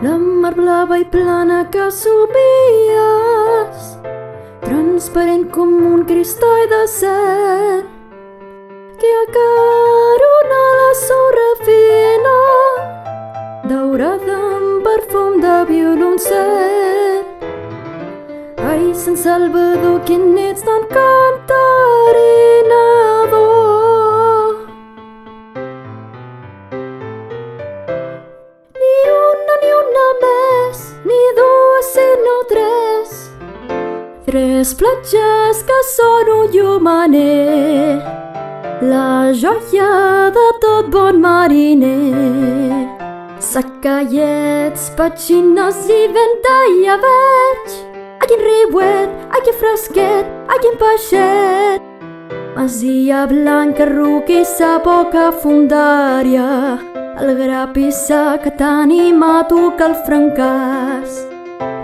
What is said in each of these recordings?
La mar blava i plana que somies, transparent com un cristall de cel, que acarona la sorra fina, daurada amb perfum de violoncel. Ai, Sant Salvador, quin ets tan cantarinador. Ni una més, ni dues, sinó tres. Tres platges que són un llumener, la joia de tot bon mariner. Secallets, petxines i ventall llebeig, a quin riuet, a quin fresquet, a quin peixet. Masia Blanca, roquissar, poca fundària, el grapissar que t'anima a tocar el francàs.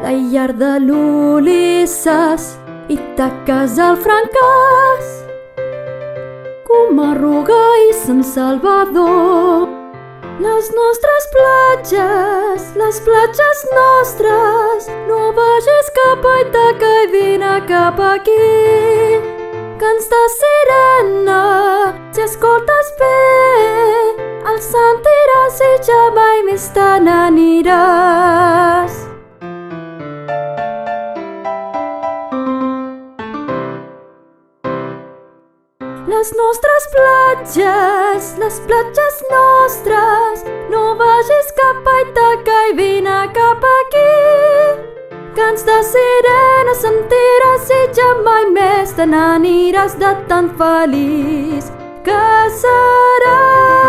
La llar de l'Ulisses i taques al francàs. Coma-ruga i Sant Salvador, les nostres platges, les platges nostres. No vagis cap a Itaca i vine cap aquí. Cants de sirena, si escoltes bé, el sentiràs i ja mai més te n'aniràs. Les nostres platges, les platges nostres. No vagis cap a Itaca i vine cap aquí. Cants de sirena sentiràs i ja mai més te n'aniràs de tan feliç que seràs.